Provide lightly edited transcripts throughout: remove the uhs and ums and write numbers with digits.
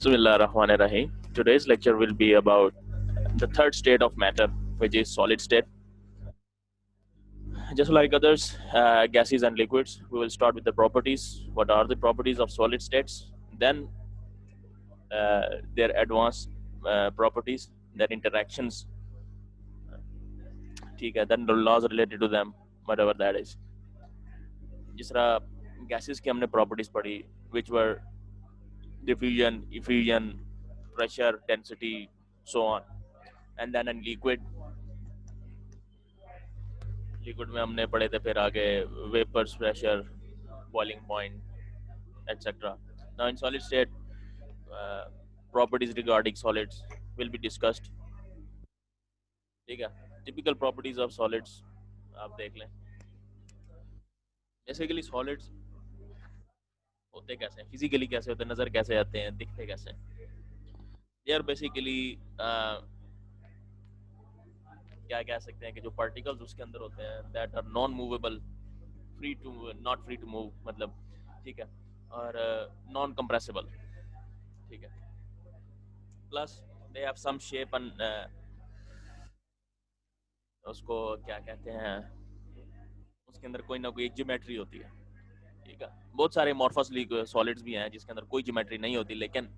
Bismillahirrahmanirrahim. Today's lecture will be about the third state of matter, which is solid state. Just like others, gases and liquids, we will start with the properties. What are the properties of solid states? Then their advanced properties, their interactions. Then the laws related to them, whatever that is. जिस तरह gases की हमने properties पढ़ी, which were diffusion, effusion, pressure, density, so on. And then in liquid में हमने पढ़े थे फिर आगे vapours, pressure, boiling point, etc. Now in solid state, properties regarding solids will be discussed. ठीक है, typical properties of solids आप देख लें. बेसिकली सॉलिड्स होते कैसे हैं, फिजिकली कैसे होते हैं, नजर कैसे आते हैं, दिखते कैसे हैं. दे आर बेसिकली क्या कह सकते हैं कि जो पार्टिकल्स उसके अंदर होते हैं that are non movable, free to not free to move, मतलब ठीक है, और नॉन कंप्रेसिबल. ठीक है, plus they have some shape and उसको क्या कहते हैं, उसके अंदर कोई ना कोई एक ज्योमेट्री होती है. ठीक है, बहुत सारे अमॉर्फस सॉलिड्स भी हैं जिसके अंदर कोई ज्योमेट्री नहीं होती, लेकिन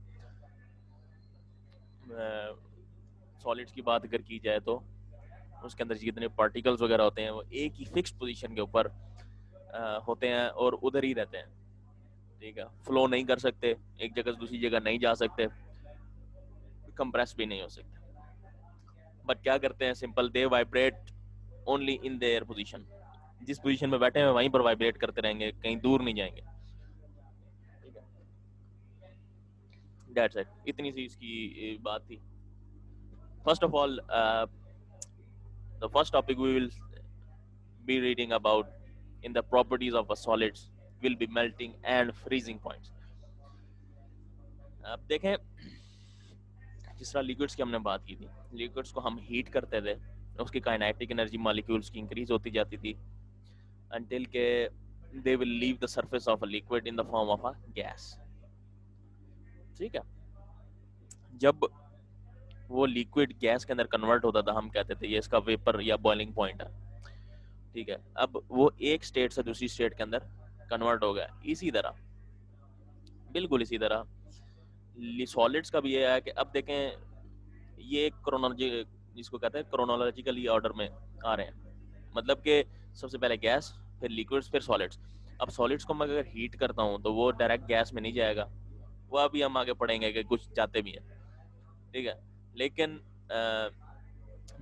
सॉलिड्स की बात अगर की जाए तो उसके अंदर जितने पार्टिकल्स वगैरह होते हैं वो एक ही फिक्स पोजीशन के ऊपर होते हैं और उधर ही रहते हैं. ठीक है, फ्लो नहीं कर सकते, एक जगह से दूसरी जगह नहीं जा सकते, कंप्रेस भी नहीं हो सकते. बट क्या करते हैं, simple, they vibrate only in their position. जिस पोजीशन में बैठे हैं वहीं पर वाइब्रेट करते रहेंगे, कहीं दूर नहीं जाएंगे. ठीक है, दैट्स इट. इतनी सी इसकी बात थी. First of all, the first topic we will be reading about in the properties of a solids will be melting and freezing points. अब देखें, जिस तरह लिक्विड्स की हमने बात की थी, लिक्विड्स को हम हीट करते थे, उसकी काइनेटिक एनर्जी मॉलिक्यूल्स की इंक्रीज होती जाती थी until के they will leave the surface of a liquid in the form of a gas. ठीक है, जब वो लिक्विड गैस के अंदर कन्वर्ट होता था हम कहते थे ये इसका वेपर या बॉइलिंग पॉइंट है. ठीक है, अब वो एक स्टेट से दूसरी स्टेट के अंदर कन्वर्ट हो गया. इसी तरह, बिल्कुल इसी तरह सॉलिड्स का भी ये है कि अब देखें, ये क्रोनोलॉजी जिसको कहते हैं क्रोनोलॉजिकली ऑर्डर में आ रहे हैं. मतलब कि सबसे पहले गैस, फिर लिक्विड्स, फिर सॉलिड्स. अब सॉलिड्स को मैं अगर हीट करता हूँ तो वो डायरेक्ट गैस में नहीं जाएगा, वो अभी हम आगे पढ़ेंगे कि कुछ जाते भी हैं. ठीक है, लेकिन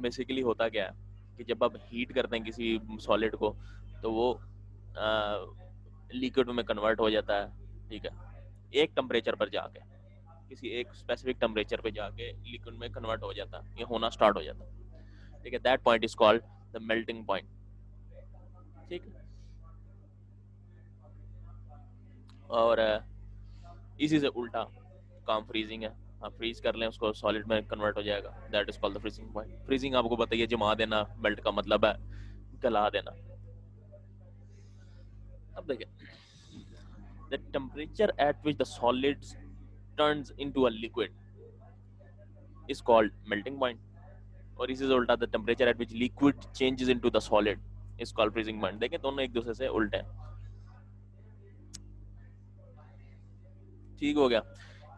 बेसिकली होता क्या है कि जब आप हीट करते हैं किसी सॉलिड को तो वो लिक्विड में कन्वर्ट हो जाता है. ठीक है, एक टेम्परेचर पर जाके, किसी एक स्पेसिफिक टेम्परेचर पे जाके लिक्विड में कन्वर्ट हो जाता है, ये होना स्टार्ट हो जाता है. ठीक है, that point is called the melting point. ठीक है, और इसी से उल्टा काम फ्रीजिंग है. आप फ्रीज कर लें उसको, सॉलिड में कन्वर्ट हो जाएगा, that is called the freezing point. Freezing आपको बताइए, जमा देना, मेल्ट का मतलब है गला देना. अब देखिए, the temperature at which the solids turns into a liquid is called melting point. और इसी से उल्टा, the temperature at which liquid changes into the solid is called freezing point. देखें, दोनों एक दूसरे से उल्टे हैं. ठीक हो गया,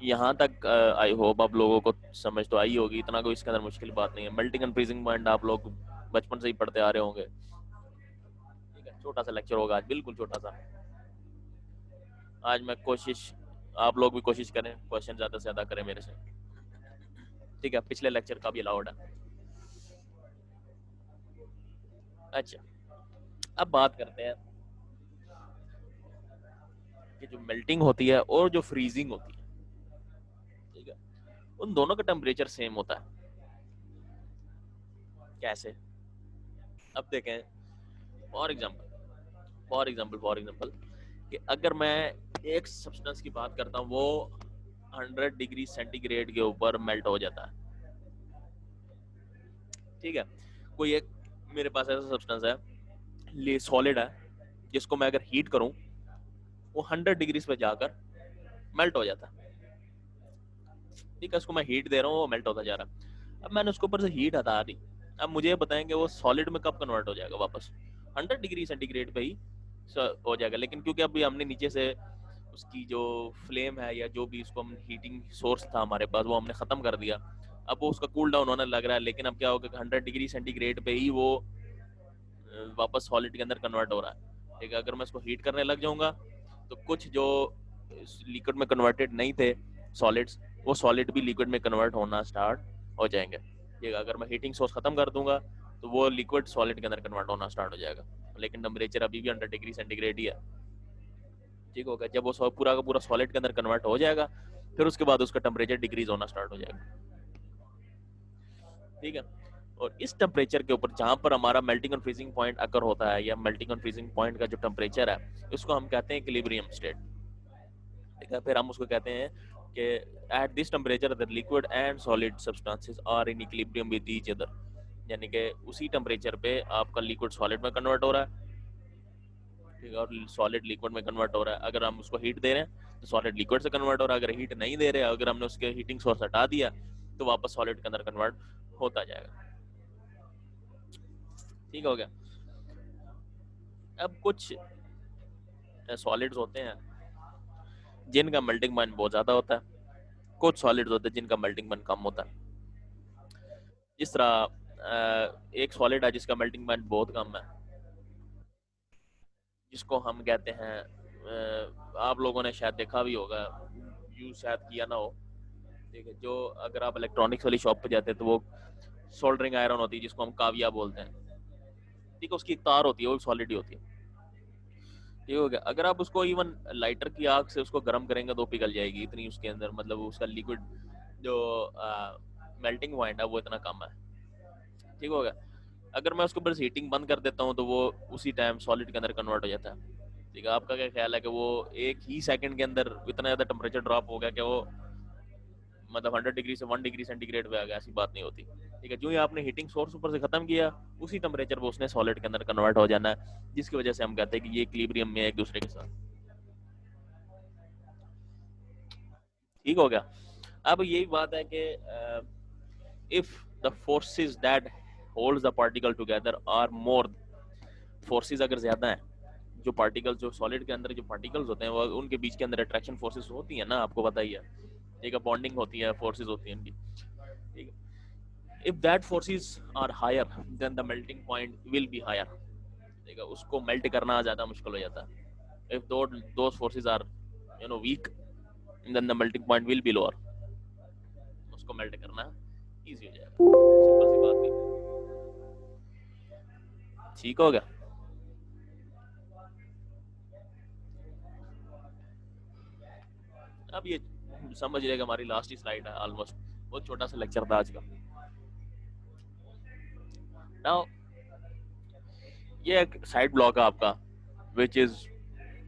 यहाँ तक आई होप आप लोगों को समझ तो आई होगी, इतना कोई इसके अंदर मुश्किल बात नहीं है. मेल्टिंग एंड फ्रीजिंग पॉइंट आप लोग बचपन से ही पढ़ते आ रहे होंगे. ठीक है, छोटा सा लेक्चर होगा आज, बिल्कुल छोटा सा. आज मैं कोशिश, आप लोग भी कोशिश करें, क्वेश्चन ज्यादा से ज्यादा करें मेरे से. ठीक है, पिछले लेक्चर का भी अलाउड है. अच्छा, अब बात करते हैं कि जो मेल्टिंग होती है और जो फ्रीजिंग होती है, ठीक है, उन दोनों का टेम्परेचर सेम होता है. कैसे? अब देखें, फॉर एग्जांपल कि अगर मैं एक सब्सटेंस की बात करता हूँ, वो 100 डिग्री सेंटीग्रेड के ऊपर मेल्ट हो जाता है. ठीक है, कोई एक मेरे पास ऐसा सब्सटेंस है, ये सॉलिड है, जिसको मैं अगर हीट करूं वो 100 डिग्री पे जाकर मेल्ट हो जाता है. ठीक है, उसको मैं हीट दे रहा हूँ, वो मेल्ट होता जा रहा है। अब मैंने उसके ऊपर से हीट हटा दी, अब मुझे ये बताएंगे वो सॉलिड में कब कन्वर्ट हो जाएगा वापस? 100 डिग्री सेंटीग्रेड पे ही हो जाएगा। लेकिन क्योंकि अभी हमने नीचे से उसकी जो फ्लेम है या जो भी उसको हम हीटिंग सोर्स था हमारे पास वो हमने खत्म कर दिया, अब वो उसका कूल डाउन होने लग रहा है। लेकिन अब क्या होगा, 100 डिग्री सेंटीग्रेड पे ही वो वापस सॉलिड के अंदर कन्वर्ट हो रहा है। ठीक है, अगर मैं इसको हीट करने लग जाऊंगा तो कुछ जो लिक्विड में कन्वर्टेड नहीं थे सॉलिड्स, वो सॉलिड भी लिक्विड में कन्वर्ट होना स्टार्ट हो जाएंगे। ठीक है, अगर मैं हीटिंग सोर्स खत्म कर दूंगा तो वो लिक्विड सॉलिड के अंदर कन्वर्ट होना स्टार्ट हो जाएगा। लेकिन टेम्परेचर अभी भी 100 डिग्री सेंटीग्रेड ही है। ठीक होगा, जब वो पूरा का पूरा सॉलिड के अंदर कन्वर्ट हो जाएगा फिर उसके बाद उसका टेम्परेचर डिक्रीज होना स्टार्ट हो जाएगा। ठीक है, और इस टेम्परेचर के ऊपर जहां पर हमारा मेल्टिंग और फ्रीजिंग पॉइंट अकर होता है, या मेल्टिंग और फ्रीजिंग पॉइंट का जो टेम्परेचर है उसको हम कहते हैं इक्विलिब्रियम स्टेट। ठीक है, फिर हम उसको कहते हैं कि at this temperature the liquid and solid substances are in equilibrium with each other. यानी कि उसी टेम्परेचर पे आपका लिक्विड सॉलिड में कन्वर्ट हो रहा है, ठीक है, और सॉलिड लिक्विड में कन्वर्ट हो रहा है। अगर हम उसको हीट दे रहे हैं तो सॉलिड लिक्विड से कन्वर्ट हो रहा है, अगर हीट नहीं दे रहे, अगर हमने उसके हीटिंग सोर्स हटा दिया तो वापस सॉलिड के अंदर कन्वर्ट होता जाएगा। ठीक हो गया। अब कुछ सॉलिड्स होते हैं जिनका मेल्टिंग पॉइंट बहुत ज्यादा होता है, कुछ सॉलिड्स होते हैं जिनका मेल्टिंग पॉइंट कम होता है। जिस तरह एक सॉलिड है जिसका मेल्टिंग पॉइंट बहुत कम है, जिसको हम कहते हैं आप लोगों ने शायद देखा भी होगा, यूज शायद किया ना हो। ठीक है, जो अगर आप इलेक्ट्रॉनिक्स वाली शॉप पे जाते हैं तो वो सोल्डरिंग आयरन होती है जिसको हम काविया बोलते हैं। ठीक है, उसकी एक तार होती है, वो सॉलिड ही होती है। ठीक हो गया, अगर आप उसको इवन लाइटर की आग से उसको गर्म करेंगे तो पिघल जाएगी, इतनी उसके अंदर मतलब उसका लिक्विड जो मेल्टिंग पॉइंट है वो इतना कम है। ठीक हो गया, अगर मैं उसको बस हीटिंग बंद कर देता हूँ तो वो उसी टाइम सॉलिड के अंदर कन्वर्ट हो जाता है। ठीक है, आपका क्या ख्याल है कि वो एक ही सेकंड के अंदर इतना ज्यादा टेम्परेचर ड्रॉप हो गया कि वो मतलब 100 डिग्री से 1 डिग्री सेंटीग्रेड पे आ गया? ऐसी बात नहीं होती। ठीक है, जो ही आपने हीटिंग सोर्स ऊपर से खत्म किया उसी टेम्परेचर पे उसने सॉलिड के अंदर कन्वर्ट हो जाना है, जिसकी वजह से हम कहते हैं कि ये इक्विलिब्रियम में एक दूसरे के साथ। ठीक हो गया। अब यही बात है कि if the forces that holds the particle together are more, forces अगर ज्यादा हैं, जो पार्टिकल जो सॉलिड के अंदर जो पार्टिकल्स होते हैं वो उनके बीच के अंदर अट्रैक्शन फोर्सेस होती है ना, आपको पता ही है। ठीक है, बॉन्डिंग होती है, फोर्सेस होती है इनकी। ठीक है, if that forces are higher then the melting point will be higher। ठीक है, उसको मेल्ट करना ज्यादा मुश्किल हो जाता है। if those forces are weak then the melting point will be lower, उसको मेल्ट करना इजी हो जाएगा। सिंपल सी बात थी। ठीक हो गया। अब ये समझ लेगा, हमारी लास्ट ही स्लाइड है ऑलमोस्ट, बहुत छोटा सा लेक्चर था आज का। नाउ ये एक साइड ब्लॉक है आपका, विच इज,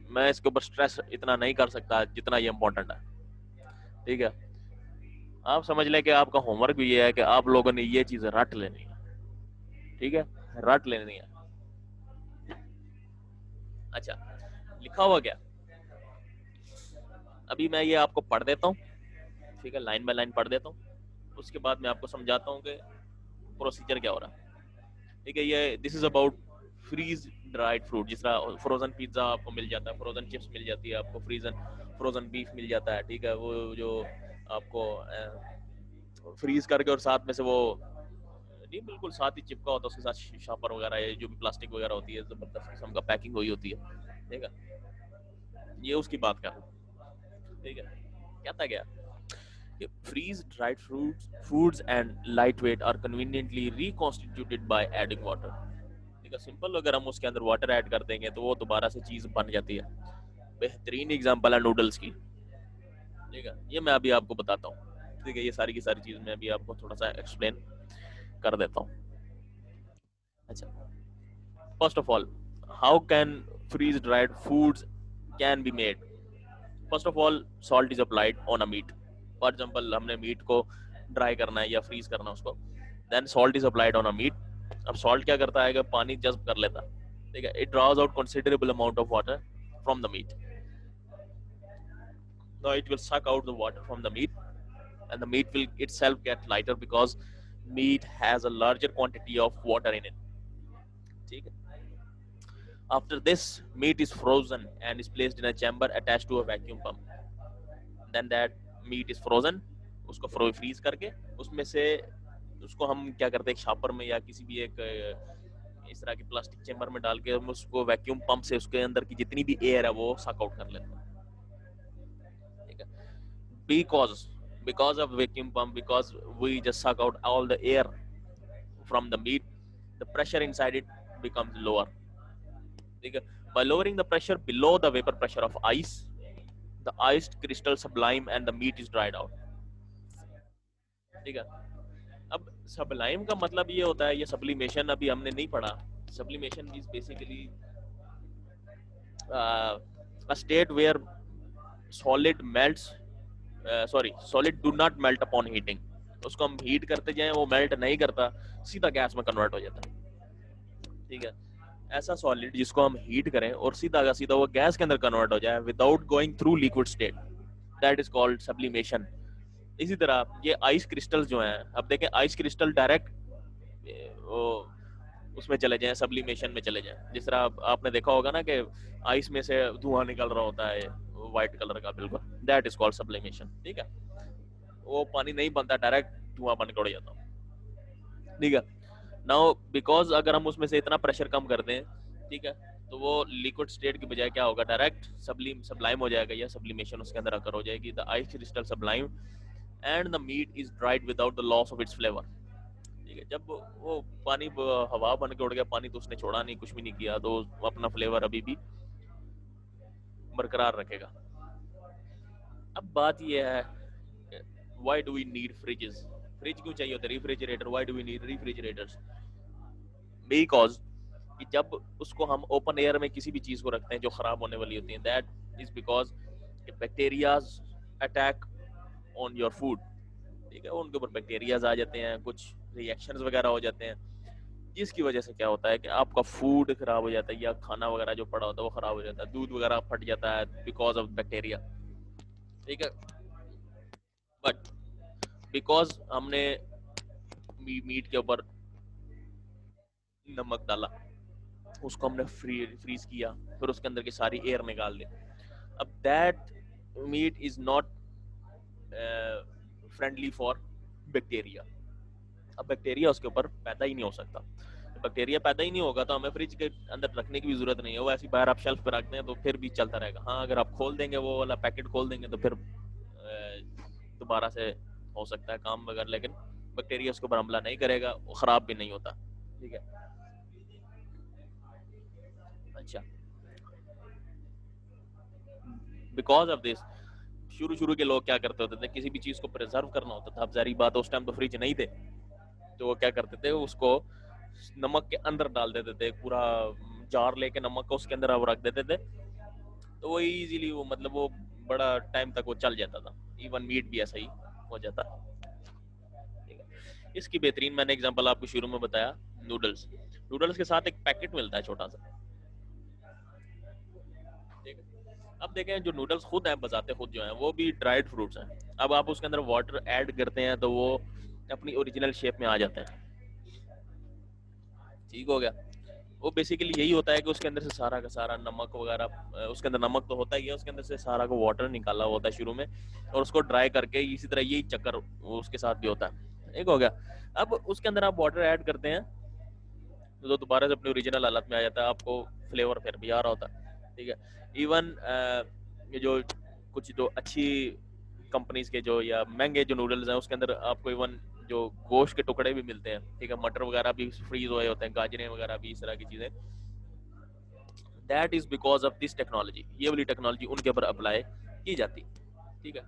मैं इसके ऊपर स्ट्रेस इतना नहीं कर सकता जितना ये इम्पोर्टेंट है। ठीक है, आप समझ लें कि आपका होमवर्क भी ये है कि आप लोगों ने ये चीजें रट लेनी है। ठीक है, रट लेनी है। अच्छा, लिखा हुआ क्या? अभी मैं ये आपको पढ़ देता हूँ, ठीक है, लाइन बाय लाइन पढ़ देता हूँ, उसके बाद मैं आपको समझाता हूँ कि प्रोसीजर क्या हो रहा है। ठीक है, ये this is about freeze dried fruit. जिस तरह फ्रोजन पिज्जा आपको मिल जाता है, फ्रोजन चिप्स मिल जाती है आपको, फ्रोजन बीफ मिल जाता है। ठीक है, वो जो आपको फ्रीज करके और साथ में से वो नहीं बिल्कुल साथ ही चिपका होता है, उसके साथ शापर वगैरह जो भी प्लास्टिक वगैरह होती है जबरदस्त किस्म का पैकिंग हुई होती है। ठीक है, ये उसकी बात कर रहा हूँ। ठीक है, कहता क्या, freeze dried fruits foods and lightweight are conveniently reconstituted by adding water। ठीक है, सिंपल, अगर हम उसके अंदर वाटर ऐड कर देंगे तो वो दोबारा से चीज बन जाती है। बेहतरीन एग्जांपल है नूडल्स की। ठीक है, ये मैं अभी आपको बताता हूँ। ठीक है, ये सारी की सारी चीज मैं अभी आपको थोड़ा सा एक्सप्लेन कर देता हूँ। अच्छा, first of all, how can freeze dried foods can be made? First of all, salt is applied on a meat. For example, हमने मीट को ड्राई करना है या फ्रीज करना है उसको, then salt is applied on a meat. अब salt क्या करता है कि पानी जज्ब कर लेता है। ठीक है, it draws out considerable amount of water from the meat. Now it will suck out the water from the meat and the meat will itself get lighter because meat has a larger quantity of water in it. ठीक है? After this, meat is frozen and is placed in a chamber attached to a vacuum pump. Then that meat is frozen, उसको freeze करके उसमें से उसको हम क्या करते हैं, एक शापर में या किसी भी एक इस तरह के प्लास्टिक चेम्बर में डाल के हम उसको वैक्यूम पंप से उसके अंदर की जितनी भी एयर है वो सक आउट कर लेते हैं. ठीक है? Because of vacuum pump, because we just suck out all the air from the meat, the pressure inside it becomes lower. ठीक है? By lowering the pressure below the vapor pressure of ice, the iced crystal sublime and the meat is dried out. ठीक है? अब sublime का मतलब ये होता है, ये sublimation अभी हमने नहीं पढ़ा. Sublimation is basically a state where solid do not melt upon heating. उसको हम हीट करते जाएं, वो मेल्ट नहीं करता, सीधा गैस में कन्वर्ट हो जाता है. ठीक है? ऐसा सॉलिड जिसको हम हीट करें और सीधा का सीधा वो गैस के अंदर कन्वर्ट हो जाए without going through liquid state, that is called sublimation. इसी तरह ये आइस क्रिस्टल जो हैं, अब देखें आइस क्रिस्टल डायरेक्ट उसमें चले जाएं, सब्लिमेशन में चले जाएं. जिस तरह आपने देखा होगा ना कि आइस में से धुआं निकल रहा होता है व्हाइट कलर का, बिल्कुल, दैट इज कॉल्ड सब्लिमेशन. ठीक है? वो पानी नहीं बनता, डायरेक्ट धुआं बन के उड़ जाता. ठीक है? नाउ बिकॉज अगर हम उसमें से इतना प्रेशर कम कर दें, ठीक है, तो वो लिक्विड स्टेट की बजाय क्या होगा, डायरेक्ट सब्लाइम हो जाएगा या सब्लिमेशन उसके अंदर अकर हो जाएगी. The ice crystal sublime and the meat is dried without the loss of its flavour. ठीक है? जब वो पानी हवा बन के उड़ गया, पानी तो उसने छोड़ा नहीं, कुछ भी नहीं किया, तो अपना फ्लेवर अभी भी बरकरार रखेगा. अब बात ये है, why do we need fridges? Fridge क्यों चाहिए होता है, refrigerator? Why do we need refrigerators? Because कि जब उसको हम ओपन एयर में किसी भी चीज को रखते हैं जो खराब होने वाली होती है, that is because bacterias attack on your food. ठीक है? उनके ऊपर बैक्टीरियाज आ जाते हैं, कुछ रिएक्शंस वगैरह हो जाते हैं, जिसकी वजह से क्या होता है कि आपका फूड खराब हो जाता है या खाना वगैरह जो पड़ा होता है वो खराब हो जाता है, दूध वगैरह फट जाता है बिकॉज ऑफ बैक्टीरिया. ठीक है? बट बिकॉज हमने मीट के ऊपर नमक डाला, उसको हमने फ्रीज किया, फिर उसके अंदर की सारी एयर निकाल दी, अब that meat is not friendly for bacteria. अब बैक्टीरिया उसके ऊपर पैदा ही नहीं हो सकता. बैक्टीरिया पैदा ही नहीं होगा तो हमें फ्रिज के अंदर रखने की भी जरूरत नहीं है, वो ऐसी बाहर आप शेल्फ पे रखते हैं तो फिर भी चलता रहेगा. हाँ, अगर आप खोल देंगे वो वाला पैकेट खोल देंगे तो फिर दोबारा से हो सकता है काम वगैरह, लेकिन बैक्टीरिया उसके ऊपर हमला नहीं करेगा, वो खराब भी नहीं होता. ठीक है? अच्छा, बिकॉज ऑफ दिस शुरू के लोग क्या करते होते थे, किसी भी चीज को प्रिजर्व करना होता था, अब जारी बात उस टाइम तो फ्रिज नहीं थे, तो वो क्या करते थे, उसको नमक के अंदर डाल देते थे, पूरा जार लेके नमक को उसके अंदर रख देते थे, तो वो इजीली वो मतलब वो बड़ा टाइम तक वो चल जाता था. इवन मीट भी ऐसा ही हो जाता. ठीक है? इसकी बेहतरीन मैंने एग्जांपल आपको शुरू में बताया, नूडल्स के साथ एक पैकेट मिलता है छोटा सा. ठीक है? अब देखें जो नूडल्स खुद हैं, बजाते खुद जो हैं, वो भी ड्राइड फ्रूट्स हैं. अब आप उसके अंदर वाटर ऐड करते हैं तो वो अपनी ओरिजिनल शेप में आ जाते हैं. ठीक हो गया? वो बेसिकली यही होता है कि उसके अंदर से सारा का सारा नमक वगैरह, उसके अंदर नमक तो होता ही है, उसके अंदर से सारा को वाटर निकाला होता है शुरू में, और उसको ड्राई करके इसी तरह यही चक्कर उसके साथ भी होता है. एक हो गया. अब उसके अंदर आप वाटर ऐड करते हैं तो दोबारा से अपनी ओरिजिनल हालत में आ जाता है, आपको फ्लेवर फिर भी आ रहा होता है. ठीक है? इवन ये जो कुछ जो अच्छी कंपनीज के जो या महंगे जो नूडल्स हैं उसके अंदर आपको इवन जो गोश्त के टुकड़े भी मिलते हैं. ठीक है? मटर वगैरह भी फ्रीज हुए होते हैं, गाजरें वगैरह भी, इस तरह की चीजें. That is because of this technology. ये वाली टेक्नोलॉजी उनके ऊपर अप्लाई की जाती. ठीक है?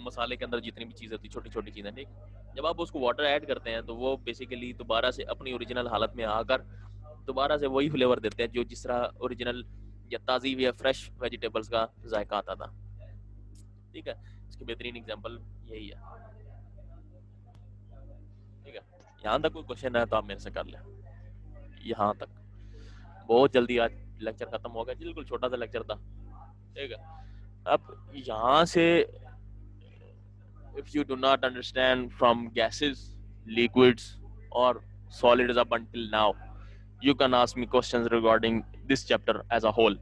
मसाले के अंदर जितनी भी चीजें होती, छोटी छोटी चीजें, ठीक, जब आप उसको वाटर ऐड करते हैं तो वो बेसिकली दोबारा से अपनी ओरिजिनल हालत में आकर दोबारा से वही फ्लेवर देते हैं जो जिस तरह ओरिजिनल या ताज़ी या फ्रेश वेजिटेबल्स का जायका आता था. ठीक है? इसकी बेहतरीन एग्जांपल यही है. ठीक है? यहाँ तक कोई क्वेश्चन है तो आप मेरे से कर लें. यहाँ तक बहुत जल्दी आज लेक्चर खत्म हो गया, बिल्कुल छोटा सा लेक्चर था. ठीक है? अब यहाँ से if you do not understand from gases, liquids or solids up until now, you can ask me questions regarding this chapter as a whole.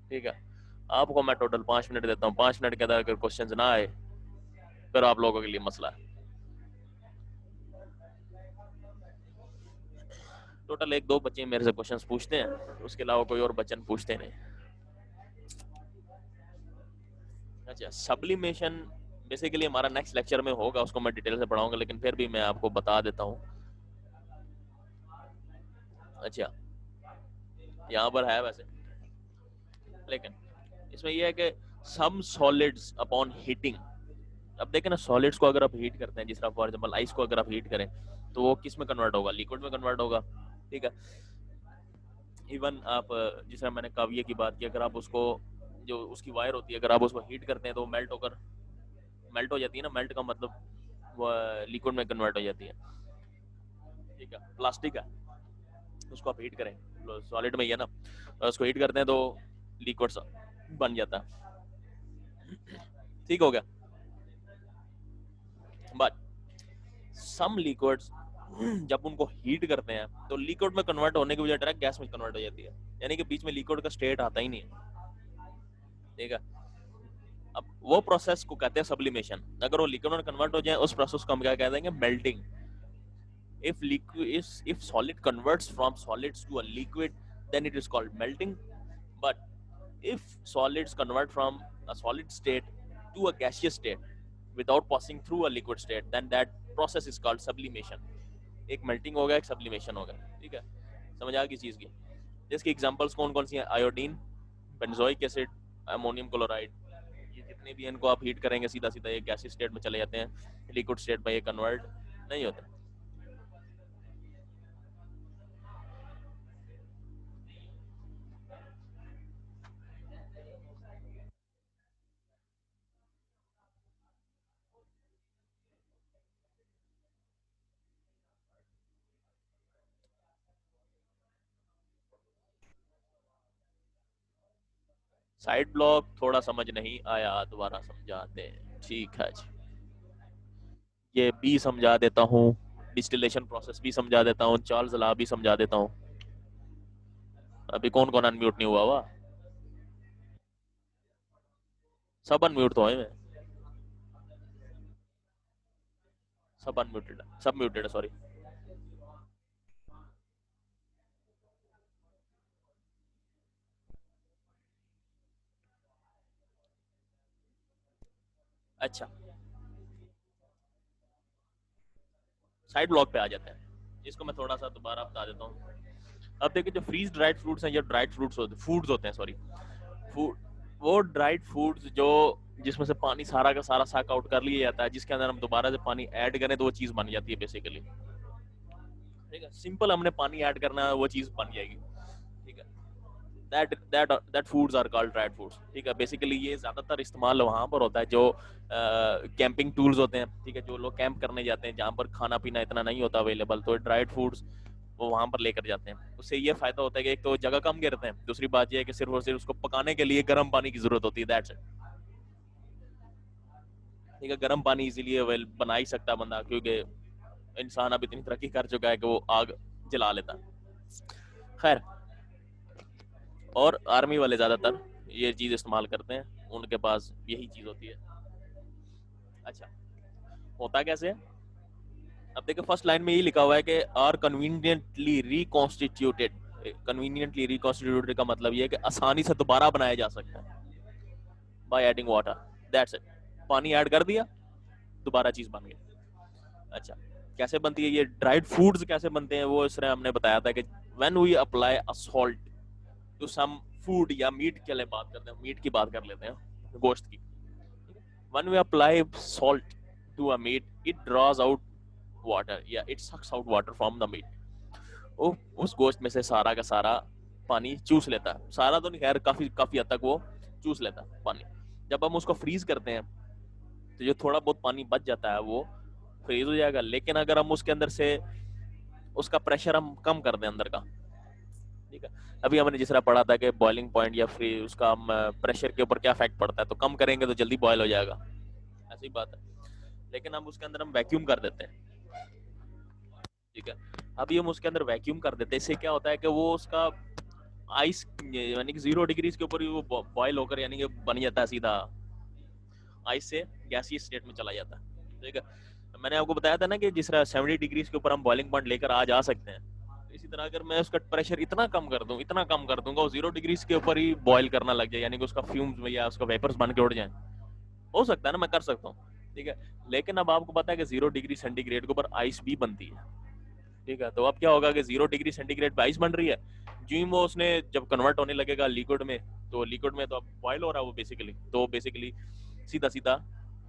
ठीक है, आपको मैं टोटल 5 मिनट देता हूँ, 5 मिनट के अंदर अगर क्वेश्चंस ना आए फिर आप लोगों के लिए मसला है। टोटल 1-2 बच्चे मेरे से क्वेश्चंस पूछते हैं, उसके अलावा कोई और बच्चन पूछते नहीं। अच्छा, सब्लिमेशन बेसिकली हमारा नेक्स्ट लेक्चर में होगा, उसको मैं डिटेल से पढ़ाऊंगा, लेकिन फिर भी मैं आपको बता देता हूँ। अच्छा, यहाँ पर है वैसे, लेकिन इसमें यह है कि सम सॉलिड्स अपॉन हीटिंग, अब देखें ना, सॉलिड्स को अगर आप हीट करते हैं, जिस तरह फॉर एग्जांपल आइस को अगर आप हीट करें तो वो किस में कन्वर्ट होगा, लिक्विड में कन्वर्ट होगा। ठीक है, इवन आप जिस तरह मैंने काव्य की बात की, अगर आप उसको, जो उसकी वायर होती है, अगर आप उसको हीट करते हैं तो मेल्ट होकर मेल्ट हो जाती है ना, मेल्ट का मतलब वो लिक्विड में कन्वर्ट हो जाती है। ठीक है, प्लास्टिक है, उसको आप हीट करें, सॉलिड में ही है ना, उसको हीट करते हैं तो लिक्विड बन जाता है। ठीक हो गया, बट सम लिक्विड्स जब उनको हीट करते हैं तो लिक्विड में कन्वर्ट होने की बजाय डायरेक्ट गैस में कन्वर्ट हो जाती है, यानी कि बीच में लिक्विड का स्टेट आता ही नहीं है। ठीक है, अब वो प्रोसेस को कहते हैं सब्लिमेशन। अगर वो लिक्विड में कन्वर्ट हो जाए उस प्रोसेस को हम क्या कह देंगे, melting. if liquid if solid converts from solids to a liquid, then it is called melting. But if solids convert from a solid state to a gaseous state without passing through a liquid state, then that process is called sublimation. एक melting हो गया, एक sublimation हो गया। ठीक है, समझ आ गई चीज की। जिसकी एग्जांपल्स कौन कौन सी हैं, iodine, benzoic acid, ammonium chloride, ये जितने भी इनको आप हीट करेंगे सीधा सीधा ये गैसीय स्टेट में चले जाते हैं, लिक्विड स्टेट में ये कन्वर्ट नहीं होते। साइड ब्लॉक थोड़ा समझ नहीं आया, दोबारा समझाते हैं। ठीक है जी, ये भी समझा देता हूँ, डिस्टिलेशन प्रोसेस भी समझा देता हूँ, चार्ल्स लॉ भी समझा देता हूँ। अभी कौन कौन अनम्यूट नहीं हुआ हुआ? सब अनम्यूट तो है, सब अनम्यूटेड, सब म्यूटेड है, सॉरी। अच्छा, साइड ब्लॉक पे आ जाते हैं, इसको मैं थोड़ा सा दोबारा बता देता हूँ। अब देखिए, जो फ्रीज ड्राइड फ्रूट्स हैं या ड्राइड फ्रूट्स होते, फूड्स होते हैं, सॉरी, फूड, वो ड्राइड फूड्स जो जिसमें से पानी सारा का सारा साक आउट कर लिया जाता है, जिसके अंदर हम दोबारा से पानी ऐड करें तो वो चीज बन जाती है बेसिकली। ठीक है, सिंपल हमने पानी ऐड करना है, वो चीज बन जाएगी। ठीक है, that foods are called dried foods. ठीक है, बेसिकली ये ज्यादातर इस्तेमाल वहां पर होता है जो कैंपिंग टूल्स होते हैं। ठीक है, जो लोग कैंप करने जाते हैं जहां पर खाना पीना इतना नहीं होता अवेलेबल, तो ड्राइड फूड्स वो वहां पर लेकर जाते हैं। उससे ये फायदा होता है कि एक तो जगह कम घेरते हैं, दूसरी बात ये है कि सिर्फ और सिर्फ उसको पकाने के लिए गर्म पानी की जरूरत होती है, दैट्स इट। ठीक है, गर्म पानी इजीली बना ही सकता है बंदा, क्योंकि इंसान अब इतनी तरक्की कर चुका है कि वो आग जला लेता है। खैर, और आर्मी वाले ज्यादातर ये चीज इस्तेमाल करते हैं, उनके पास यही चीज होती है। अच्छा, होता कैसे है? अब देखो, फर्स्ट लाइन में ये लिखा हुआ है कि are conveniently reconstituted. Conveniently reconstituted का मतलब ये है कि आसानी से दोबारा बनाया जा सकता है by adding water, that's it. पानी ऐड कर दिया, दोबारा चीज बन गई। अच्छा, कैसे बनती है ये ड्राइड फूड्स, कैसे बनते हैं वो इस तरह हमने बताया था कि when we apply a salt to some food, या मीट के लिए बात करते हैं, मीट की बात कर लेते हैं, गोश्त की। When we apply salt to a meat, it draws out water, yeah, it sucks out water from the meat. वो उस गोश्त में से सारा का सारा पानी चूस लेता है, सारा तो नहीं खैर, काफी काफी हद तक वो चूस लेता है पानी। जब हम उसको फ्रीज करते हैं तो जो थोड़ा बहुत पानी बच जाता है वो फ्रीज हो जाएगा, लेकिन अगर हम उसके अंदर से उसका प्रेशर हम कम कर दें अंदर का, ठीक है, अभी हमने जिस तरह पढ़ा था कि बॉइलिंग पॉइंट या फ्री उसका हम प्रेशर के ऊपर क्या इफेक्ट पड़ता है, तो कम करेंगे तो जल्दी बॉयल हो जाएगा, ऐसी बात है। लेकिन हम उसके अंदर हम वैक्यूम कर देते हैं, ठीक है। अभी हम उसके अंदर वैक्यूम कर देते हैं, इससे क्या होता है कि वो उसका आइस यानी कि 0 डिग्रीज के ऊपर ही वो बॉयल होकर यानी कि बन जाता है, सीधा आइस से गैसीय स्टेट में चला जाता है, ठीक है। मैंने आपको बताया था ना कि जिस तरह 70 डिग्रीज के ऊपर हम बॉइलिंग पॉइंट लेकर आ जा सकते हैं, इसी तरह अगर मैं उसका प्रेशर इतना कम कर दूं, इतना कम कर दूंगा, वो 0 डिग्रीज के ऊपर ही बॉयल करना लग जाए, यानी कि उसका फ्यूम्स में या उसका वेपर्स बन के उड़ जाए, हो सकता है ना, मैं कर सकता हूँ, ठीक है। लेकिन अब आपको पता है कि 0 डिग्री सेंटीग्रेड के ऊपर आइस भी बनती है, ठीक है। तो अब क्या होगा कि 0 डिग्री सेंटीग्रेड पे आइस बन रही है, जो ही वो उसने जब कन्वर्ट होने लगेगा लिक्विड में, तो लिक्विड में तो अब बॉयल हो रहा है वो बेसिकली, तो बेसिकली सीधा सीधा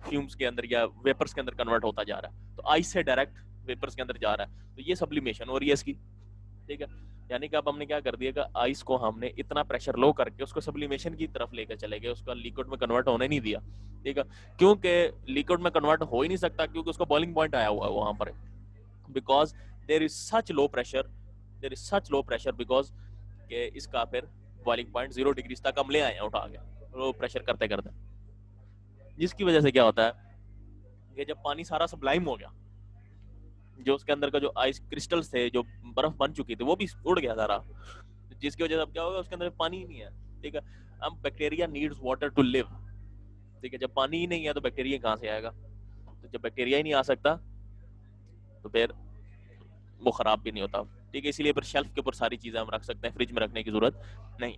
फ्यूम्स के अंदर या वेपर्स के अंदर कन्वर्ट होता जा रहा है, तो आइस से डायरेक्ट वेपर्स के अंदर जा रहा है, तो ये सब्लिमेशन हो रही है इसकी, ठीक है। यानी कि अब हमने क्या कर दिया कि आइस को हमने इतना प्रेशर लो करके उसको सब्लिमेशन की तरफ लेकर चले गए, उसका लिक्विड में कन्वर्ट होने नहीं दिया, ठीक है। क्योंकि लिक्विड में कन्वर्ट हो ही नहीं सकता, क्योंकि उसका बॉइलिंग पॉइंट आया हुआ है वहां पर, because there is such low pressure, there is such low pressure, because के इसका फिर बॉइलिंग पॉइंट 0 डिग्रीज तक हम ले आए हैं उठा के, लो प्रेशर करते करते, जिसकी वजह से क्या होता है कि जब पानी सारा सब्लाइम हो गया, जो उसके अंदर का जो आइस क्रिस्टल्स थे, जो बर्फ बन चुकी थी, वो भी उड़ गया सारा, जिसकी वजह से अब क्या होगा, उसके अंदर पानी ही नहीं है, ठीक है। अब bacteria needs water to live, ठीक है। जब पानी ही नहीं है तो बैक्टीरिया कहाँ से आएगा, तो जब बैक्टीरिया ही नहीं आ सकता तो फिर वो खराब भी नहीं होता, ठीक है। इसीलिए फिर शेल्फ के ऊपर सारी चीजें हम रख सकते हैं, फ्रिज में रखने की जरूरत नहीं।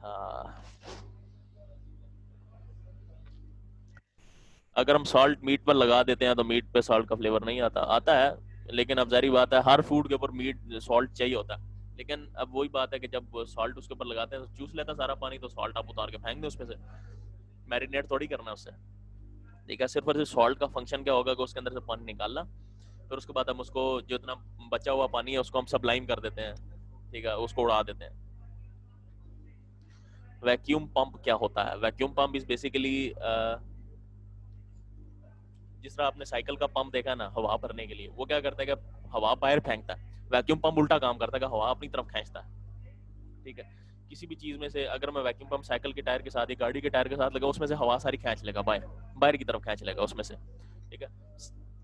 हाँ, अगर हम सॉल्ट मीट पर लगा देते हैं तो मीट पे सॉल्ट का फ्लेवर नहीं आता, आता है, लेकिन अब जारी बात है हर फूड के ऊपर मीट सॉल्ट चाहिए होता है, लेकिन अब वही बात है कि जब सॉल्ट उसके ऊपर लगाते हैं तो चूस लेता है सारा पानी, तो सॉल्ट आप उतार के फेंक दें उसमें से, मैरिनेट थोड़ी करना है उससे, ठीक है। सिर्फ और सिर्फ सॉल्ट का फंक्शन क्या होगा कि उसके अंदर से पानी निकालना, फिर उसके बाद हम उसको जो इतना बचा हुआ पानी है उसको हम सब्लाइम कर देते हैं, ठीक है, उसको उड़ा देते हैं। वैक्यूम पंप क्या होता है, वैक्यूम पंप इज बेसिकली जिस तरह आपने साइकिल का पंप देखा ना हवा भरने के लिए, वो क्या करता है कि हवा बाहर फेंकता है, वैक्यूम पंप उल्टा काम करता है कि हवा अपनी तरफ खींचता है, ठीक है। किसी भी चीज में से अगर मैं वैक्यूम पंप साइकिल के टायर के साथ या गाड़ी के टायर के साथ लगा, उसमें से हवा सारी खींच लेगा, बाहर बाहर की तरफ खींच लेगा उसमें से, ठीक है।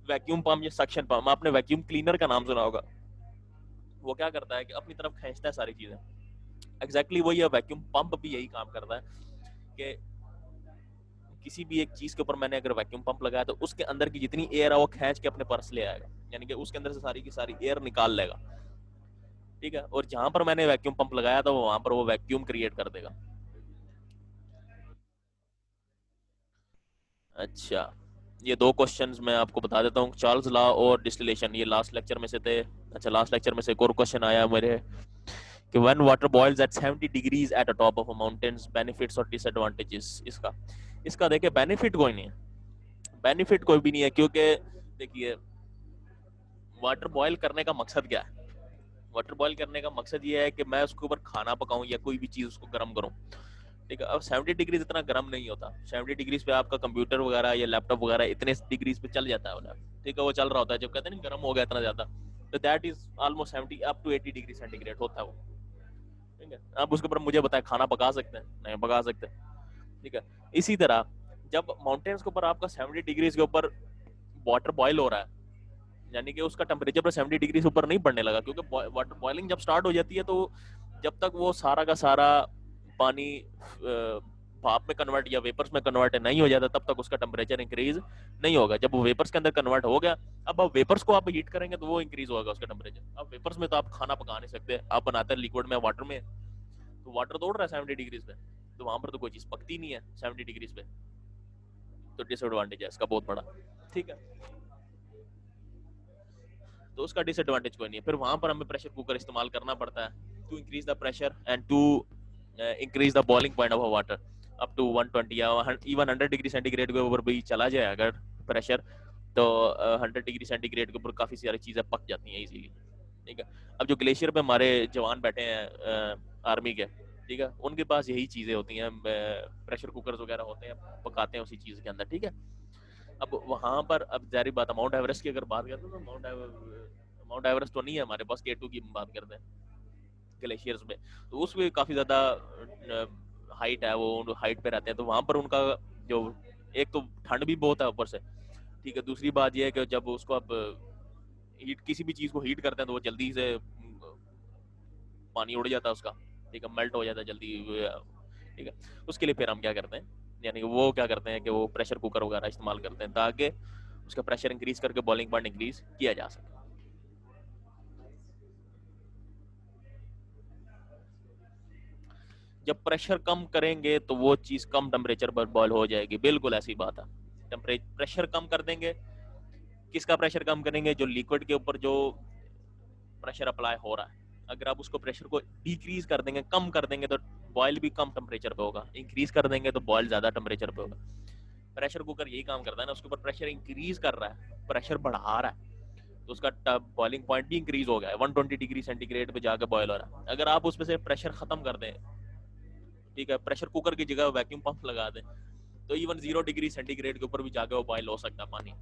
वैक्यूम पंप या सक्शन पंप, आपने वैक्यूम क्लीनर का नाम सुना होगा, वो क्या करता है कि अपनी तरफ खींचता है सारी चीजें, एग्जैक्टली वही है, वैक्यूम पंप भी यही काम करता है कि किसी भी एक चीज के ऊपर मैंने अगर वैक्यूम पंप लगाया तो उसके अंदर की जितनी एयर है वो खींच के अपने पर्स ले आएगा, यानी कि उसके अंदर से सारी की सारी एयर निकाल लेगा, ठीक है। और जहां पर मैंने वैक्यूम पंप लगाया था वहां पर वो वैक्यूम क्रिएट कर देगा। अच्छा, ये दो क्वेश्चंस मैं आपको बता देता हूँ, चार्ल्स लॉ और डिस्टिलेशन, ये लास्ट लेक्चर में से थे। अच्छा, लास्ट लेक्चर में से एक और क्वेश्चन आया मेरे कि when water boils at 70 degrees at a top of a mountains, benefits और डिसएडवांटेजेस। इसका इसका देखिए बेनिफिट कोई नहीं है, बेनिफिट कोई भी नहीं है, क्योंकि देखिए वाटर बॉयल करने का मकसद क्या है, वाटर बॉयल करने का मकसद ये है कि मैं उसके ऊपर खाना पकाऊं या कोई भी चीज उसको गर्म करूं, ठीक है। अब 70 डिग्रीज इतना गर्म नहीं होता, 70 डिग्रीज पे आपका कंप्यूटर वगैरह या लैपटॉप वगैरह इतने डिग्रीज पे चल जाता है, ठीक है, वो चल रहा होता है, जब कहते हैं ना गर्म हो गया इतना ज्यादा, तो that is almost 70 up to 80 degree centigrade होता है वो, ठीक है। अब उसके ऊपर मुझे बताए खाना पका सकते हैं, नहीं पका सकते, ठीक है। इसी तरह जब माउंटेन्स के ऊपर आपका 70 डिग्रीज के ऊपर वाटर बॉयल हो रहा है, यानी कि उसका टेम्परेचर पर 70 डिग्री से ऊपर नहीं बढ़ने लगा, क्योंकि वाटर बॉइलिंग जब स्टार्ट हो जाती है तो जब तक वो सारा का सारा पानी भाप में कन्वर्ट या वेपर्स में कन्वर्ट नहीं हो जाता तब तक उसका टेम्परेचर इंक्रीज नहीं होगा। जब वो वेपर्स के अंदर कन्वर्ट हो गया, अब वेपर्स को आप हीट करेंगे तो वो इंक्रीज होगा उसका टेम्परेचर। अब वेपर्स में तो आप खाना पका नहीं सकते, आप बनाते हैं लिक्विड में, वाटर में, तो वाटर दौड़ रहा है 70 डिग्रीज पे, तो वहां पर तो कोई चीज पकती नहीं है 70 डिग्रीज पे, तो डिसएडवांटेज है इसका बहुत बड़ा, ठीक है। तो उसका डिसएडवांटेज कोई नहीं है, फिर वहां पर हमें प्रेशर कुकर इस्तेमाल करना पड़ता है to increase the pressure and to increase the boiling point of water up to 120 या इवन 100 डिग्री सेंटीग्रेड के ऊपर भी चला जाए अगर प्रेशर, तो 100 डिग्री सेंटीग्रेड के ऊपर काफी सारी चीजें पक जाती हैं इजीली, ठीक है। अब जो ग्लेशियर पे हमारे जवान बैठे हैं आर्मी के, ठीक है, उनके पास यही चीजें होती हैं, प्रेशर कुकर वगैरह होते हैं, पकाते हैं उसी चीज के अंदर, ठीक है। अब वहां पर अब जारी बात है, माउंट एवरेस्ट की अगर बात करते हैं तो माउंट एवरेस्ट तो नहीं है हमारे पास, K2 की बात करते हैं ग्लेशियर्स में, तो उसमें काफी ज्यादा हाइट है, वो हाइट पे रहते हैं, तो वहां पर उनका जो एक तो ठंड भी बहुत है ऊपर से, ठीक है। दूसरी बात यह है कि जब उसको आप हीट, किसी भी चीज को हीट करते हैं तो वो जल्दी से पानी उड़ जाता है उसका, ठीक है, मेल्ट हो जाता है जल्दी, ठीक है। उसके लिए फिर हम क्या करते हैं, यानी कि वो क्या करते हैं कि वो प्रेशर कुकर वगैरह इस्तेमाल करते हैं ताकि उसका प्रेशर इंक्रीज करके बॉइलिंग पॉइंट इंक्रीज किया जा सके। जब प्रेशर कम करेंगे तो वो चीज कम टेम्परेचर पर बॉयल हो जाएगी, बिल्कुल ऐसी बात है। प्रेशर कम कर देंगे, किसका प्रेशर कम करेंगे, जो लिक्विड के ऊपर जो प्रेशर अप्लाई हो रहा है, अगर आप उसको प्रेशर को डिक्रीज कर देंगे, कम कर देंगे, तो बॉयल भी कम टेम्परेचर पे होगा, इंक्रीज कर देंगे तो बॉयल ज्यादा टेम्परेचर पे होगा। प्रेशर कुकर यही काम करता है ना, उसके ऊपर प्रेशर इंक्रीज कर रहा है, प्रेशर बढ़ा रहा है, तो उसका बॉइलिंग पॉइंट भी इंक्रीज हो गया है, 120 डिग्री सेंटीग्रेड पे जाकर बॉयल हो रहा है। अगर आप उसमें से प्रेशर खत्म कर दें, ठीक है, प्रेशर कुकर की जगह वैक्यूम पंप लगा दें, तो इवन 0 डिग्री सेंटीग्रेड के ऊपर भी जाकर वो बॉयल हो सकता है पानी।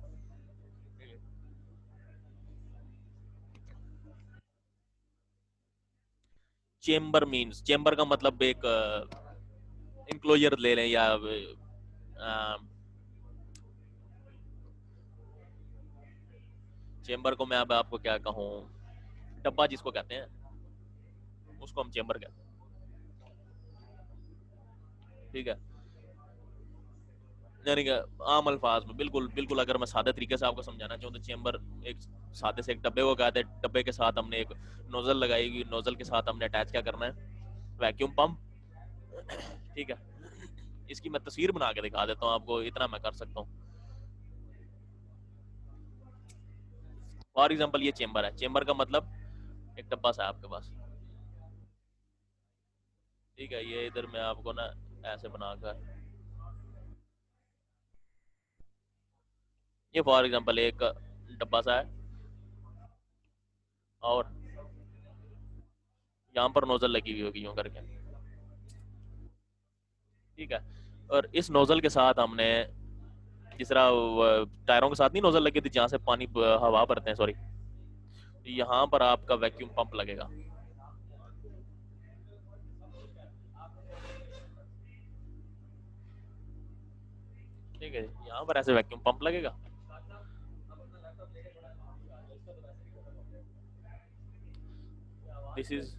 चेम्बर मीन्स, चेम्बर का मतलब एक इंक्लोजर ले लें, या चेम्बर को मैं अब आपको क्या कहूँ, डब्बा जिसको कहते हैं उसको हम चेम्बर कहते हैं, ठीक है। यानी कि आम अल्फाज में, बिल्कुल बिल्कुल अगर मैं सादे तरीके से आपको समझाना चाहूँ तो चेम्बर एक सादे से एक डब्बे को कहते हैं, डब्बे के साथ हमने एक नोजल लगाई हुई, नोजल के साथ हमने अटैच क्या करना है, वैक्यूम पंप, ठीक है। इसकी मैं तस्वीर बना के दिखा देता हूँ आपको, इतना मैं कर सकता हूँ। फॉर एग्जाम्पल ये चेम्बर है, चेम्बर का मतलब एक डब्बा सा है आपके पास, ठीक है। ये इधर मैं आपको ना ऐसे बनाकर, ये फॉर एग्जाम्पल एक डब्बा सा है, और यहाँ पर नोजल लगी हुई होगी यूं करके, ठीक है। और इस नोजल के साथ हमने, जिस तरह टायरों के साथ नहीं नोजल लगी थी जहाँ से पानी हवा भरते हैं, सॉरी, यहाँ पर आपका वैक्यूम पंप लगेगा, ठीक है। यहाँ पर ऐसे वैक्यूम पंप लगेगा, this is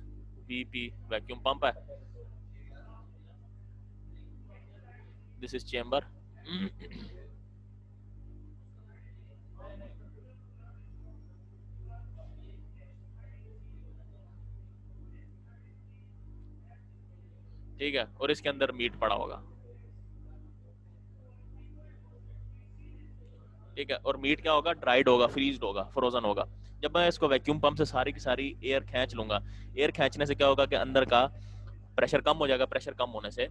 VP vacuum pump है, दिस इज चेम्बर, ठीक है। और इसके अंदर मीट पड़ा होगा, ठीक है। और मीट क्या होगा, ड्राइड होगा, फ्रीज्ड होगा, फ्रोजन होगा। जब मैं इसको वैक्यूम पंप से सारी की सारी एयर खींच लूंगा, एयर खींचने से क्या होगा कि अंदर का प्रेशर कम हो जाएगा, प्रेशर कम होने से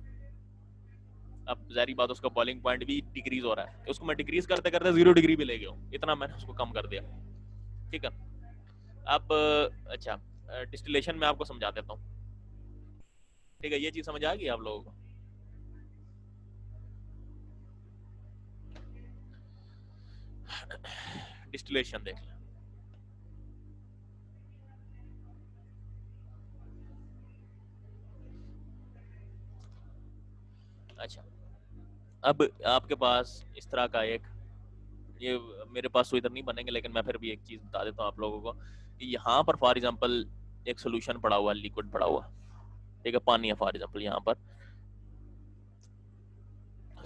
अब जारी बात उसका बॉइलिंग पॉइंट भी डिक्रीज हो रहा है, उसको मैं डिक्रीज करते करते 0 डिग्री भी ले गया हूँ, इतना मैंने उसको कम कर दिया, ठीक है। अब अच्छा, डिस्टिलेशन में आपको समझा देता हूँ, ठीक है। ये चीज समझ आ गई आप लोगों को? डिस्टिलेशन देख लें। अच्छा, अब आपके पास इस तरह का एक, ये मेरे पास तो इधर नहीं बनेंगे, लेकिन मैं फिर भी एक चीज बता देता हूँ आप लोगों को कि यहाँ पर फॉर एग्जांपल एक सोल्यूशन पड़ा हुआ, लिक्विड पड़ा हुआ, ठीक है, पानी है फॉर एग्जांपल, यहाँ पर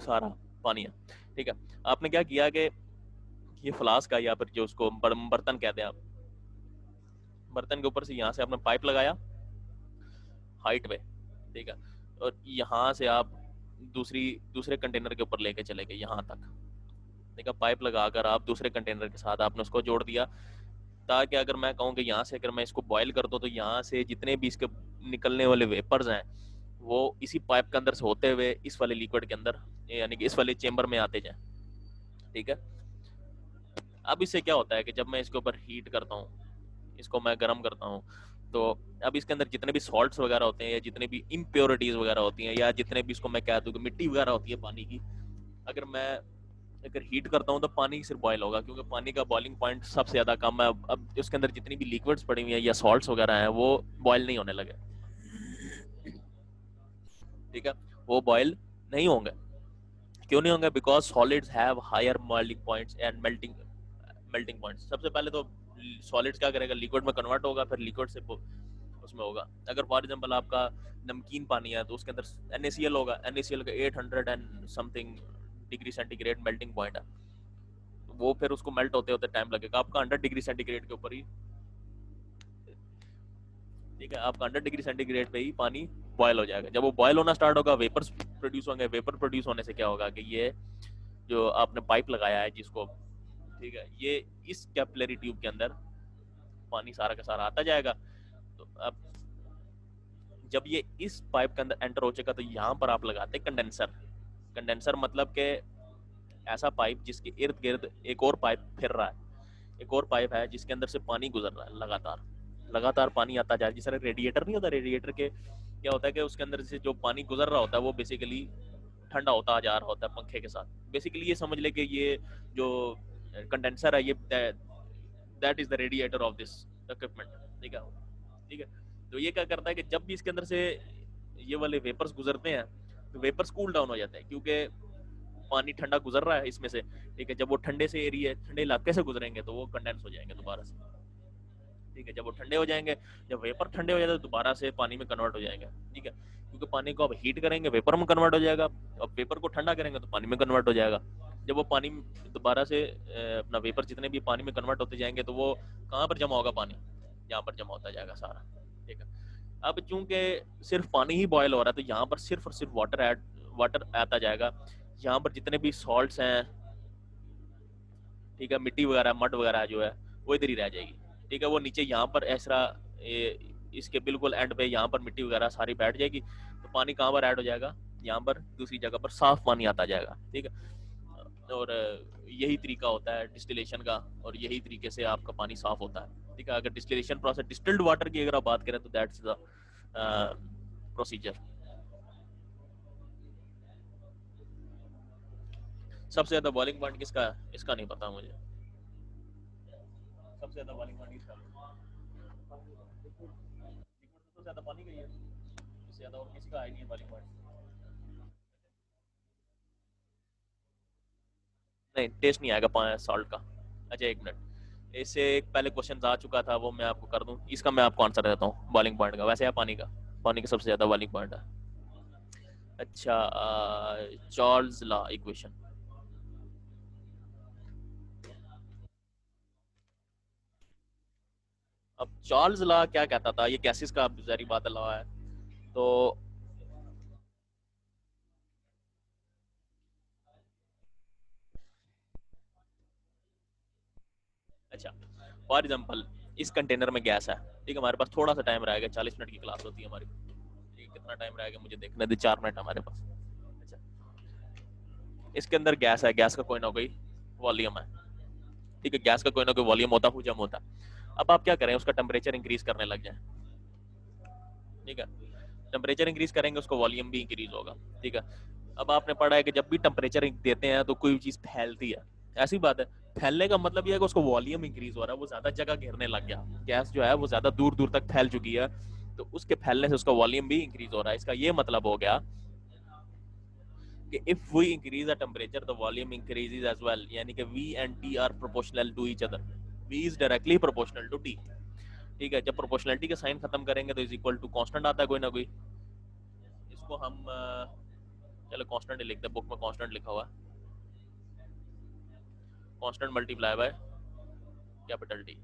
सारा पानी है, ठीक है। आपने क्या किया कि ये फ्लास्क का, या फिर जो उसको बर्तन कहते हैं आप, बर्तन के ऊपर से यहाँ से आपने पाइप लगाया हाइट पे, ठीक है। और यहाँ से आप दूसरी दूसरे कंटेनर के ऊपर लेके चले गए यहाँ तक, ठीक है। पाइप लगाकर आप दूसरे कंटेनर के साथ आपने उसको जोड़ दिया, ताकि अगर मैं कहूँ कि यहाँ से अगर मैं इसको बॉयल कर दूँ तो यहाँ से जितने भी इसके निकलने वाले वेपर्स हैं वो इसी पाइप के अंदर से होते हुए इस वाले लिक्विड के अंदर, यानी कि इस वाले चेम्बर में आते जाए, ठीक है। अब इससे क्या होता है कि जब मैं इसके ऊपर हीट करता हूँ, इसको मैं गर्म करता हूँ, तो अब इसके अंदर जितने भी सॉल्ट्स वगैरह होते हैं, या जितने भी इम्प्योरिटीज वगैरह होती हैं, या जितने भी इसको मैं कह दूँ कि मिट्टी वगैरह होती है पानी की, अगर मैं अगर हीट करता हूँ तो पानी सिर्फ बॉयल होगा, क्योंकि पानी का बॉइलिंग पॉइंट सबसे ज्यादा कम है। अब उसके अंदर जितनी भी लिक्विड्स पड़ी हुई है या सॉल्ट्स वगैरह हैं वो बॉयल नहीं होने लगे, ठीक है, वो बॉयल नहीं होंगे, क्यों नहीं होंगे? Because solids have higher melting points and melting points. सबसे पहले तो सॉलिड्स क्या करेगा, लिक्विड में कन्वर्ट होगा, फिर लिक्विड से उसमें होगा। अगर फॉर एग्जांपल आपका नमकीन पानी है तो उसके अंदर NaCl होगा, NaCl का 800 and something degree centigrade melting point है, वो फिर उसको मेल्ट होते होते टाइम लगेगा। आपका 100 डिग्री सेंटीग्रेड के ऊपर ही, ठीक है, आपका 100 डिग्री सेंटीग्रेड पे ही पानी बॉयल हो जाएगा। जब वो बॉयल होना स्टार्ट होगा, वेपर्स प्रोड्यूस होंगे। वेपर प्रोड्यूस होने से क्या होगा कि ये जो आपने पाइप लगाया है जिसको, ठीक है, ये इस कैपिलरी ट्यूब के अंदर पानी सारा का सारा आता जाएगा। तो अब जब ये इस पाइप के अंदर एंटर हो जाएगा तो यहाँ पर आप लगाते हैं कंडेंसर। कंडेंसर मतलब कि ऐसा पाइप जिसके इर्द गिर्द एक और पाइप फिर रहा है, एक और पाइप है जिसके अंदर से पानी गुजर रहा है, लगातार लगातार पानी आता जा रहा है। जिस तरह रेडिएटर नहीं होता, रेडिएटर के क्या होता है कि उसके अंदर से जो पानी गुजर रहा होता है वो बेसिकली ठंडा होता जा रहा होता है पंखे के साथ। बेसिकली ये समझ ले कि ये जो कंडेंसर है, ये that is the radiator of this equipment, ठीक है, ठीक है। तो ये क्या करता है कि जब भी इसके अंदर से ये वाले वेपर्स गुजरते हैं तो वेपर्स कूल डाउन हो जाते हैं, क्योंकि पानी ठंडा गुजर रहा है इसमें से, ठीक है। जब वो ठंडे से एरिया, ठंडे इलाके से गुजरेंगे तो वो कंडेंस हो जाएंगे दोबारा से, ठीक है। जब वो ठंडे हो जाएंगे, जब वेपर ठंडे हो जाते हैं तो दोबारा से पानी में कन्वर्ट हो जाएंगे, ठीक है। क्योंकि पानी को अब हीट करेंगे, वेपर में कन्वर्ट हो जाएगा। अब वेपर को ठंडा करेंगे तो पानी में कन्वर्ट हो जाएगा। जब वो पानी दोबारा से अपना वेपर जितने भी पानी में कन्वर्ट होते जाएंगे तो वो कहाँ पर जमा होगा, पानी यहाँ पर जमा होता जाएगा सारा, ठीक है। अब चूंकि सिर्फ पानी ही बॉयल हो रहा है तो यहाँ पर सिर्फ और सिर्फ वाटर आता जाएगा। यहाँ पर जितने भी सॉल्ट्स हैं, ठीक है, मिट्टी वगैरह, मड वगैरह जो है वो इधर ही रह जाएगी, ठीक है। वो नीचे यहाँ पर ऐसा इसके बिल्कुल एंड पे यहाँ पर मिट्टी वगैरह सारी बैठ जाएगी। तो पानी कहाँ पर ऐड हो जाएगा, यहाँ पर दूसरी जगह पर साफ पानी आता जाएगा, ठीक है। और यही तरीका होता है डिस्टिलेशन का, और यही तरीके से आपका पानी साफ होता है, ठीक है। अगर डिस्टिलेशन प्रोसेस, डिस्टिल्ड वाटर की अगर आप बात करें तो दैट्स द प्रोसीजर। सबसे ज्यादा बॉइलिंग पॉइंट किसका है, इसका नहीं पता मुझे। सबसे ज्यादा बॉइलिंग पॉइंट किसका है? लिक्विड सबसे ज्यादा पानी का ही है, इससे ज्यादा और किसी का है नहीं है बॉइलिंग पॉइंट। नहीं, टेस्ट नहीं आएगा सॉल्ट का। अच्छा एक मिनट, इससे एक पहले क्वेश्चन आ चुका था, वो मैं आपको कर दूं, इसका मैं आपको आंसर देता हूँ बॉइलिंग पॉइंट का। वैसे है पानी का, पानी का सबसे ज्यादा बॉइलिंग पॉइंट है। अच्छा, चार्ल्स लॉ इक्वेशन। अब चार्ल्स लॉ क्या कहता था, ये गैसेस का जारी बात लॉ है। तो अच्छा, फॉर एग्जाम्पल इस कंटेनर में गैस है, ठीक है। हमारे पास थोड़ा सा टाइम रहेगा, 40 मिनट की क्लास होती है हमारी, ठीक है। कितना टाइम रहेगा मुझे देखने दे, 4 मिनट हमारे पास। अच्छा, इसके अंदर गैस है, गैस का कोई ना कोई वॉल्यूम है, ठीक है। गैस का कोई ना कोई वॉल्यूम होता है, हुजम होता है। अब आप क्या करें, उसका टेम्परेचर इंक्रीज करने लग जाए, ठीक है। टेम्परेचर इंक्रीज करेंगे, उसका वॉल्यूम भी इंक्रीज होगा, ठीक है। अब आपने पढ़ा है कि जब भी टेम्परेचर देते हैं तो कोई चीज फैलती है, ऐसी बात है। फैलने का मतलब यह है कि उसका वॉल्यूम इंक्रीज हो रहा है, वो ज्यादा जगह घेरने लग गया, गैस जो है वो ज्यादा दूर दूर तक फैल चुकी है, तो उसके फैलने से उसका वॉल्यूम भी इंक्रीज हो रहा है। इसका ये मतलब हो गया कि if we increase the temperature the volume increases as well, यानी कि V and T are proportional to each other. V is directly proportional to T, ठीक है। जब प्रोपोर्शनलिटी का साइन खत्म करेंगे तो इज इक्वल टू कांस्टेंट आता है कोई ना कोई। इसको हम चलो कांस्टेंट ही लिखते हैं, बुक में कांस्टेंट लिखा हुआ है, constant multiply by capital T,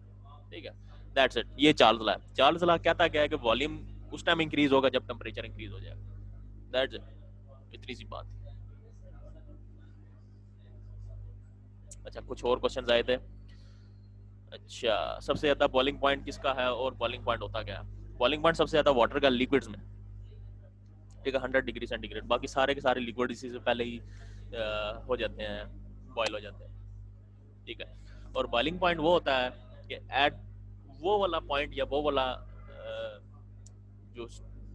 ठीक है। दैट्स इट, ये चार्ल्स लॉ है। चार्ल्स लॉ कहता क्या है कि वॉल्यूम उस टाइम इंक्रीज होगा जब टेम्परेचर इंक्रीज हो जाएगा, दैट्स इट, इतनी सी बात। अच्छा, कुछ और क्वेश्चंस आए थे। अच्छा, सबसे ज्यादा बॉइलिंग पॉइंट किसका है और बॉइलिंग पॉइंट होता क्या है? बॉइलिंग पॉइंट सबसे ज्यादा वाटर का लिक्विड्स में, ठीक है, 100 डिग्री सेंटीग्रेड। बाकी सारे के सारे लिक्विड इसी से पहले ही हो जाते हैं, बॉयल हो जाते हैं, ठीक है। और बॉइलिंग पॉइंट वो होता है कि एट वो वाला पॉइंट या वो वाला जो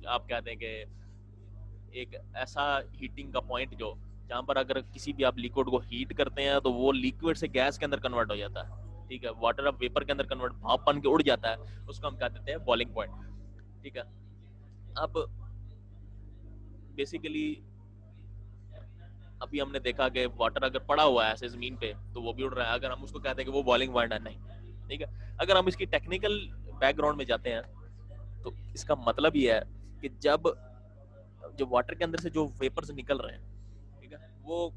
आप कहते हैं कि एक ऐसा हीटिंग का पॉइंट जो जहाँ पर अगर किसी भी आप लिक्विड को हीट करते हैं तो वो लिक्विड से गैस के अंदर कन्वर्ट हो जाता है, ठीक है। वाटर अब वेपर के अंदर कन्वर्ट, भाप बन के उड़ जाता है, उसको हम कह देते हैं बॉइलिंग पॉइंट, ठीक है। अब बेसिकली अभी हमने देखा कि वाटर अगर पड़ा हुआ है ऐसे जमीन पे तो वो भी उड़ रहा है, अगर हम उसको कहते हैं कि वो बॉइलिंग पॉइंट है, नहीं। ठीक है, अगर हम इसकी टेक्निकल बैकग्राउंड में जाते हैं तो इसका मतलब ये है कि जब जो वाटर के अंदर से जो वेपर्स निकल रहे हैं, ठीक है, वो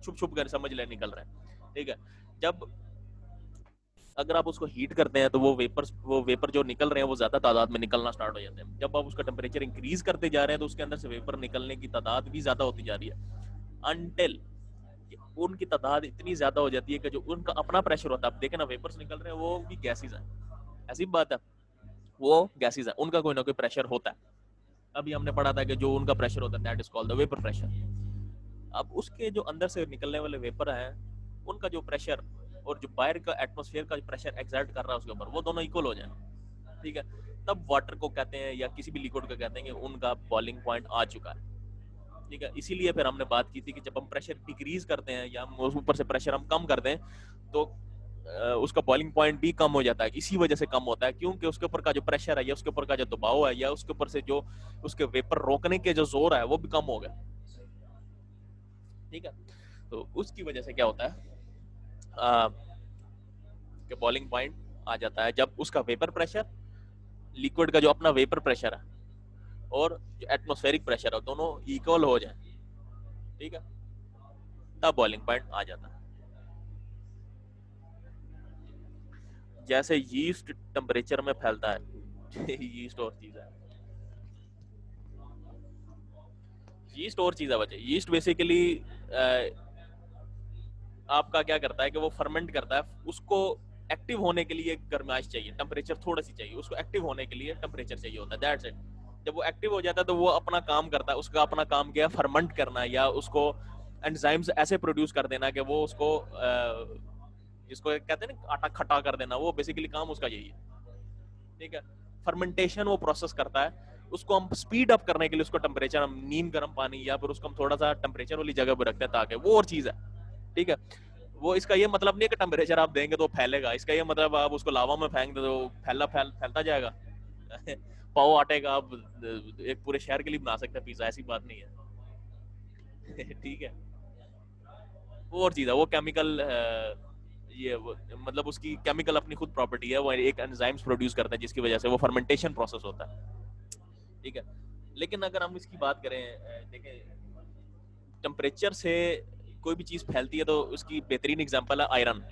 छुप छुप कर समझ ले निकल रहे हैं, ठीक है, जब अगर आप उसको हीट करते हैं तो वो वेपर जो निकल रहे हैं वो ज्यादा तादाद में निकलना स्टार्ट हो जाते हैं। जब आप उसका टेम्परेचर इंक्रीज करते जा रहे हैं तो उसके अंदर से वेपर निकलने की तादाद भी ज्यादा होती जा रही है, अनटिल उनकी तादाद इतनी ज्यादा हो जाती है कि जो उनका अपना प्रेशर होता है, आप देखें ना वेपर्स निकल रहे हैं वो भी गैसेज है, ऐसी बात है, वो गैसेज है, उनका कोई ना कोई प्रेशर होता है। अभी हमने पढ़ा था कि जो उनका प्रेशर होता है that is called the vapour pressure. अब उसके जो अंदर से निकलने वाले वेपर हैं उनका जो प्रेशर और जो बाहर का एटमॉस्फेयर का प्रेशर एक्सर्ट कर रहा है उसके ऊपर, वो दोनों इक्वल हो जाए, ठीक है, तब वाटर को कहते हैं या किसी भी लिक्विड को कहते हैं कि उनका बॉइलिंग पॉइंट आ चुका है। ठीक है, इसीलिए फिर हमने बात की थी कि जब हम प्रेशर डिक्रीज करते हैं या हम ऊपर से प्रेशर हम कम कर दें तो उसका बॉइलिंग पॉइंट भी कम हो जाता है। इसी वजह से कम होता है क्योंकि उसके ऊपर का जो प्रेशर है या उसके ऊपर का जो दबाव है या उसके ऊपर से जो उसके वेपर रोकने के जो जोर है वो भी कम हो गया। ठीक है, तो उसकी वजह से क्या होता है कि बॉइलिंग पॉइंट आ जाता है जब उसका वेपर प्रेशर, लिक्विड का जो अपना वेपर प्रेशर है और जो एटमॉस्फेरिक प्रेशर है दोनों इक्वल हो जाए, ठीक है, तब बॉइलिंग पॉइंट आ जाता है। जैसे यीस्ट टेम्परेचर में फैलता है यीस्ट और चीज है, यीस्ट और चीज है बच्चे। यीस्ट बेसिकली आपका क्या करता है कि वो फर्मेंट करता है, उसको एक्टिव होने के लिए गर्माइश चाहिए, टेम्परेचर थोड़ा सी चाहिए, उसको एक्टिव होने के लिए टेम्परेचर चाहिए होता है, दैट्स इट। जब वो एक्टिव हो जाता है तो वो अपना काम करता है, उसका अपना काम क्या है, फर्मेंट करना या उसको एंजाइम्स ऐसे प्रोड्यूस कर देना कि वो उसको जिसको कहते हैं ना आटा खटा कर देना, वो बेसिकली काम उसका यही है। ठीक है, फर्मेंटेशन वो प्रोसेस करता है, उसको हम स्पीड अप करने के लिए उसको टेम्परेचर हम नीम गर्म पानी या फिर उसको हम थोड़ा सा टेम्परेचर वाली जगह पर रखते हैं ताकि वो और चीज है। ठीक है, वो इसका ये मतलब नहीं है कि टेम्परेचर आप देंगे तो फैलेगा, इसका ये मतलब आप उसको लावा में फेंक दे तो फैलता जाएगा पाव आटे का आप एक पूरे शहर के लिए बना सकते हैं पिज्जा, ऐसी बात नहीं है ठीक है, वो और चीज है, वो केमिकल मतलब उसकी केमिकल अपनी खुद प्रॉपर्टी है, वो एक एंजाइम्स प्रोड्यूस करता है जिसकी वजह से वो फर्मेंटेशन प्रोसेस होता है। ठीक है, लेकिन अगर हम इसकी बात करें देखें टेम्परेचर से कोई भी चीज फैलती है तो उसकी बेहतरीन एग्जांपल है आयरन।